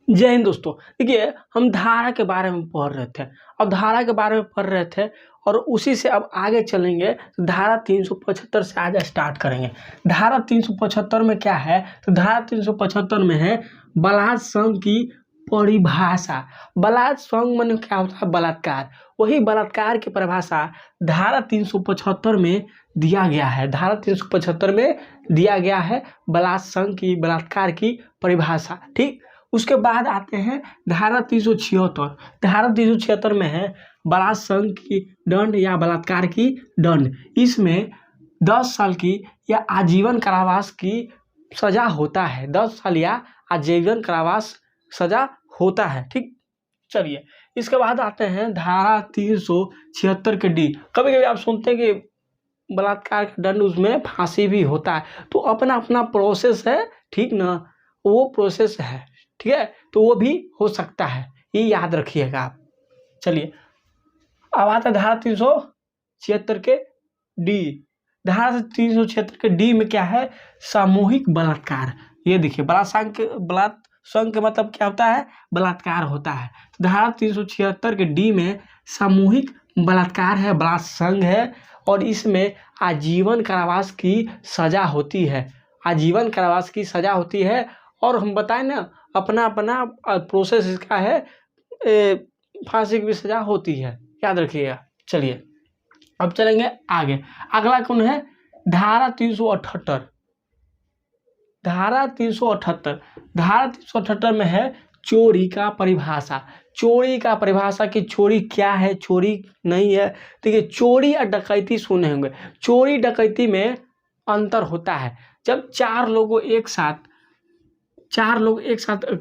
जय हिंद दोस्तों। देखिए, हम धारा के बारे में पढ़ रहे थे। अब धारा के बारे में पढ़ रहे थे और उसी से अब आगे चलेंगे। तो धारा 375 से आज स्टार्ट करेंगे। धारा 375 में क्या है? तो धारा 375 में है बलात्कार संघ की परिभाषा। बलात्कार संघ माने क्या होता है? बलात्कार। वही बलात्कार की परिभाषा धारा 375 में दिया गया है। धारा 375 में दिया गया है बलात्कार संघ की, बलात्कार की परिभाषा। ठीक, उसके बाद आते हैं धारा 376। धारा 376 में है बलात्कार संघ की दंड या बलात्कार की दंड। इसमें 10 साल की या आजीवन कारावास की सजा होता है। 10 साल या आजीवन कारावास सजा होता है। ठीक, चलिए इसके बाद आते हैं धारा 376 के डी। कभी कभी आप सुनते हैं कि बलात्कार का दंड उसमें फांसी भी होता है। तो अपना अपना प्रोसेस है, ठीक ना, वो प्रोसेस है, ठीक है, तो वो भी हो सकता है, ये याद रखिएगा आप। चलिए अब आता है धारा 376 के डी। धारा 376 के डी में क्या है? सामूहिक बलात्कार। ये देखिए, बलात्कार संघ का मतलब क्या होता है? बलात्कार होता है। धारा 376 के डी में सामूहिक बलात्कार है, बलात्कार संघ है, और इसमें आजीवन कारावास की सजा होती है। आजीवन कारावास की सजा होती है। और हम बताएं ना, अपना अपना प्रोसेस इसका है, फांसी की भी सजा होती है, याद रखिएगा। चलिए अब चलेंगे आगे। अगला कौन है? धारा 378। धारा 378, धारा 378 में है चोरी का परिभाषा। चोरी का परिभाषा कि चोरी क्या है, चोरी नहीं है। देखिए, चोरी और डकैती सुने होंगे। चोरी डकैती में अंतर होता है। जब चार लोग एक साथ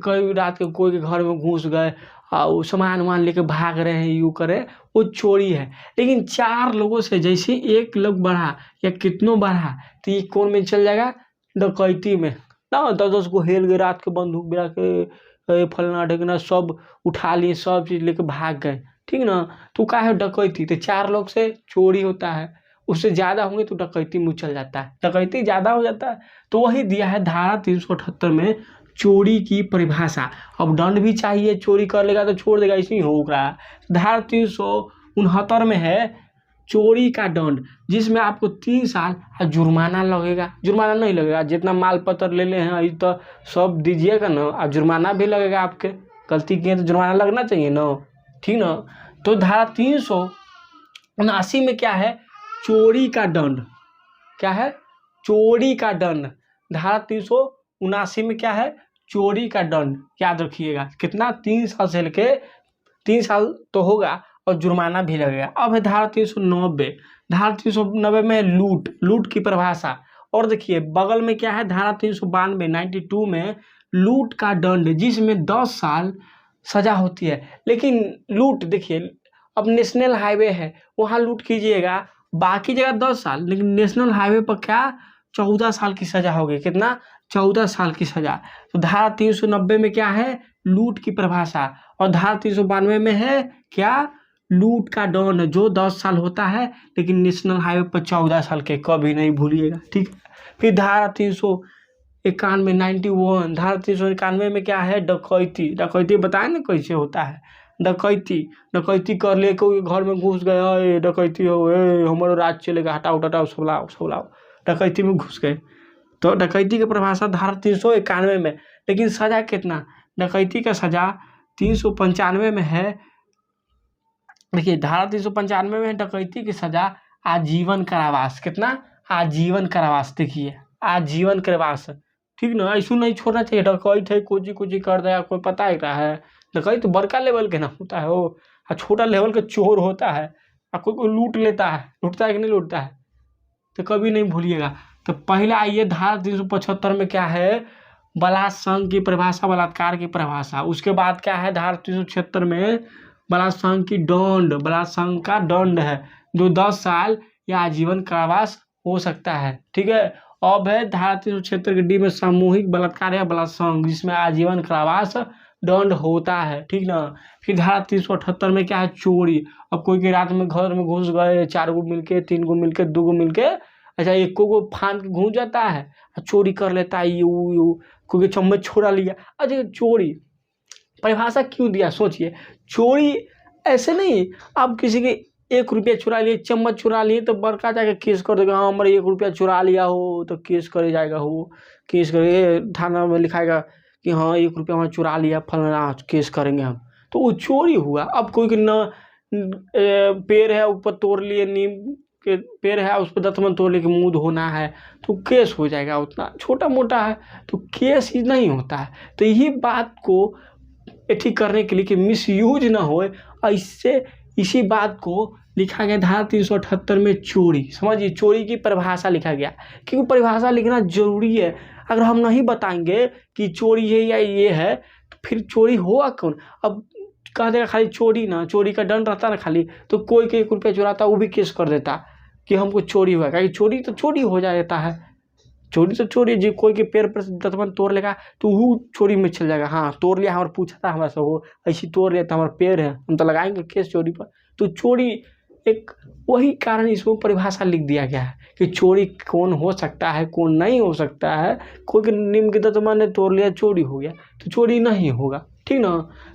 कोई रात के कोई के घर में घुस गए और सामान वामान लेके भाग रहे हैं, यूँ करे, वो चोरी है। लेकिन चार लोगों से जैसे एक लोग बढ़ा या कितनों बढ़ा, तो ये कौन में चल जाएगा? डकैती में ना। 10-10 को हेल गए, रात के बंदूक गिरा के फलना ढकना सब उठा लिए, सब चीज़ लेके भाग गए, ठीक ना। तो क्या है? डकैती। तो चार लोग से चोरी होता है, उससे ज़्यादा होंगे तो डकैती में चल जाता है, डकैती ज़्यादा हो जाता है। तो वही दिया है धारा 378 में चोरी की परिभाषा। अब दंड भी चाहिए, चोरी कर लेगा तो छोड़ देगा, इसी हो रहा है। धारा 369 में है चोरी का दंड, जिसमें आपको 3 साल जुर्माना लगेगा। जुर्माना नहीं लगेगा, जितना माल पत्र ले ले हैं ये तो सब दीजिएगा ना, और जुर्माना भी लगेगा। आपके गलती किए तो जुर्माना लगना चाहिए ना, ठीक ना। तो धारा 379 में क्या है? चोरी का दंड। क्या है? चोरी का दंड। धारा 379 में क्या है? चोरी का दंड, याद रखिएगा। कितना? 3 साल से लेके 3 साल तो होगा और जुर्माना भी लगेगा। अब है धारा 390। धारा 390 में लूट की परिभाषा। और देखिए बगल में क्या है? धारा 392 में लूट का दंड, जिसमें 10 साल सजा होती है। लेकिन लूट देखिए, अब नेशनल हाईवे है, वहाँ लूट कीजिएगा, बाकी जगह 10 साल, लेकिन नेशनल हाईवे पर क्या? 14 साल की सजा होगी। कितना? 14 साल की सजा। तो धारा 390 में क्या है? लूट की परिभाषा। और धारा 392 में है क्या? लूट का दंड, जो 10 साल होता है, लेकिन नेशनल हाईवे पर 14 साल के, कभी नहीं भूलिएगा, ठीक। फिर धारा 391 91। धारा 391 में क्या है? डकैती। डकैती बताए ना कैसे होता है? डकैती कर ले, कोई घर में घुस गए, डकैती हो, हमारा राज चलेगा, हटाओ सब लाओ, डकैती में घुस गए। तो डकैती की परिभाषा धारा 391 में। लेकिन सजा कितना? डकैती का सजा 395 में है। देखिए धारा 395 में डकैती की सजा आजीवन कारावास। कितना? आजीवन कारावास। देखिए आजीवन कारावास, ठीक ना। ऐसा नहीं छोड़ना चाहिए। डकैत है, कुछ कर देगा, कोई पता ही रहा है। डकैत तो बड़का लेवल के ना होता है, वो छोटा लेवल का चोर होता है। कोई लूट लेता है, लूटता है कि नहीं लूटता है, तो कभी नहीं भूलिएगा। तो पहला आइए, धारा 375 में क्या है? बलात्कार संघ की परिभाषा, बलात्कार की परिभाषा। उसके बाद क्या है? धारा 376 में बलात्कार संघ की दंड, बलात्कार संघ का दंड है, जो 10 साल या आजीवन कारावास हो सकता है, ठीक है। अब है धारा 376 के डी में सामूहिक बलात्कार या बलात्कार संघ, जिसमें आजीवन कारावास दंड होता है, ठीक ना। फिर धारा 378 में क्या है? चोरी। अब कोई के रात में घर में घुस गए, 4 गो मिलके, 3 गो मिलके, 2 गो मिलके, अच्छा एक को फान के घुस जाता है, चोरी कर लेता है, कोई चम्मच छोड़ा लिया, अच्छा चोरी। परिभाषा क्यों दिया सोचिए। चोरी ऐसे नहीं, आप किसी के 1 रुपया चुरा लिए, चम्मच चुरा लिए तो बड़का जाके केस कर देगा, हाँ हमारे 1 रुपया चुरा लिया हो तो केस करे जाएगा, हो केस करे, थाना में लिखाएगा कि हाँ 1 रुपया हमारा चुरा लिया, फलाना केस करेंगे हम। तो वो चोरी हुआ। अब कोई न पेड़ है ऊपर तोड़ लिए, नीम के पेड़ है उस पर दतमन तोड़ लिए कि मुँह धोना है तो केस हो जाएगा, उतना छोटा मोटा है तो केस ही नहीं होता है। तो यही बात को ठीक करने के लिए कि मिसयूज ना हो, इससे इसी बात को लिखा गया धारा 378 में चोरी। समझिए, चोरी की परिभाषा लिखा गया, क्योंकि परिभाषा लिखना जरूरी है। अगर हम नहीं बताएंगे कि चोरी है या ये है तो फिर चोरी होगा कौन। अब कह देगा खाली चोरी ना, चोरी का दंड रहता ना खाली, तो कोई 1 रुपया चुराता वो भी केस कर देता कि हमको चोरी हुआ, क्योंकि चोरी तो चोरी हो जाता है। चोरी तो चोरी, जी कोई के पेड़ पर दतमन तोड़ लेगा तो वो चोरी में चल जाएगा। हाँ तोड़ लिया, हमारे पूछा था हमारे से, वो ऐसी तोड़ लिया था, हमारा पेड़ है, हम तो लगाएंगे केस चोरी पर। तो चोरी एक वही कारण इसमें परिभाषा लिख दिया गया है कि चोरी कौन हो सकता है कौन नहीं हो सकता है। कोई नीम की दतमन ने तोड़ लिया चोरी हो गया तो चोरी नहीं होगा, ठीक ना।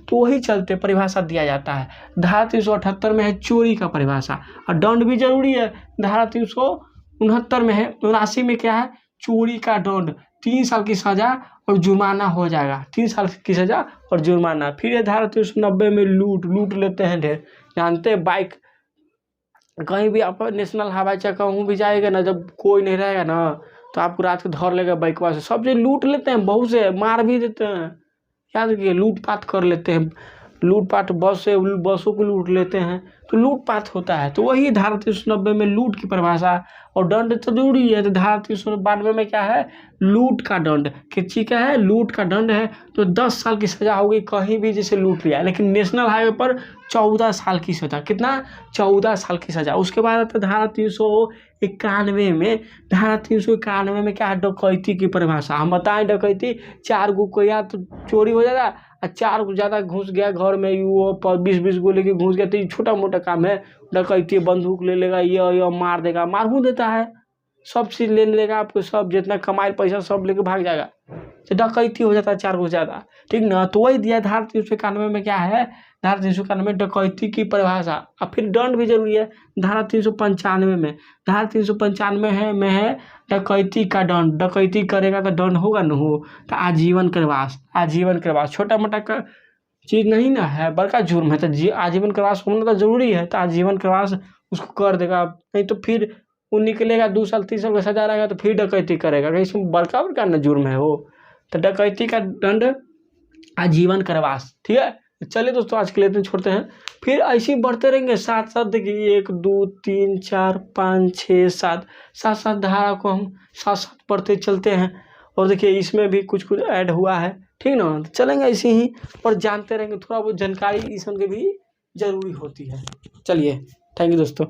तो वही चलते परिभाषा दिया जाता है। धारा 378 में है चोरी का परिभाषा, और दंड भी जरूरी है। धारा 369 में है, 79 में क्या है, चोरी का दंड 3 साल की सजा और जुर्माना हो जाएगा, 3 साल की सजा और जुर्माना। फिर धारा 390 में लूट लेते हैं ढेर, जानते हैं। बाइक कहीं भी आप नेशनल हाईवे चाहे कहूँ भी जाएगा ना, जब कोई नहीं रहेगा ना तो आपको रात को धर लेगा बाइकवा से, सब चीज लूट लेते हैं, बहुत से मार भी देते हैं। याद रखिए, लूटपाट कर लेते हैं, लूटपाट बसों को लूट लेते हैं, तो लूटपाट होता है। तो वही धारा 390 में लूट की परिभाषा, और दंड तो जरूरी है। तो धारा 392 में क्या है, लूट का दंड, किसी का है लूट का दंड है तो 10 साल की सजा होगी कहीं भी जैसे लूट लिया। लेकिन नेशनल हाईवे पर 14 साल की सजा, कितना, 14 साल की सजा। उसके बाद आता है धारा 391 में, धारा 391 में क्या है, डकैती की परिभाषा। हम बताएं डकैती, 4 गो को या तो चोरी हो जाता और 4 को ज़्यादा घुस गया घर में, वो 20 गो लेके घुस गया, तो ये छोटा मोटा काम है। डकैती बंदूक ले लेगा, ये मार देगा, मार हूँ देता है, सब चीज़ ले लेगा आपको, सब जितना कमाए पैसा सब लेके भाग जाएगा, तो डकैती हो जाता है 4 को ज़्यादा, ठीक ना। तो वही दिया धारा 391 में क्या है, धारा 391 डकैती की परिभाषा। और फिर दंड भी जरूरी है धारा 395 में। धारा 395 में है डकैती का दंड, डकैती करेगा तो दंड होगा न हो तो आजीवन कारावास। आजीवन कारावास छोटा मोटा का चीज़ नहीं ना है, बड़का जुर्म है, तो आजीवन कारावास होना तो जरूरी है। तो आजीवन कारावास उसको कर देगा, नहीं तो फिर वो निकलेगा 2 साल 3 साल का सजा रहेगा तो फिर डकैती करेगा, इसमें बड़का न जुर्म है वो। तो डकैती का दंड आजीवन कारावास, ठीक है। चलिए दोस्तों, आज के लिए इतने छोड़ते हैं, फिर ऐसे ही बढ़ते रहेंगे साथ साथ। देखिए 1 2 3 4 5 6 7 सात धारा को हम साथ साथ पढ़ते चलते हैं। और देखिए इसमें भी कुछ ऐड हुआ है, ठीक ना। तो चलेंगे ऐसे ही और जानते रहेंगे, थोड़ा बहुत जानकारी इसमें की भी जरूरी होती है। चलिए, थैंक यू दोस्तों।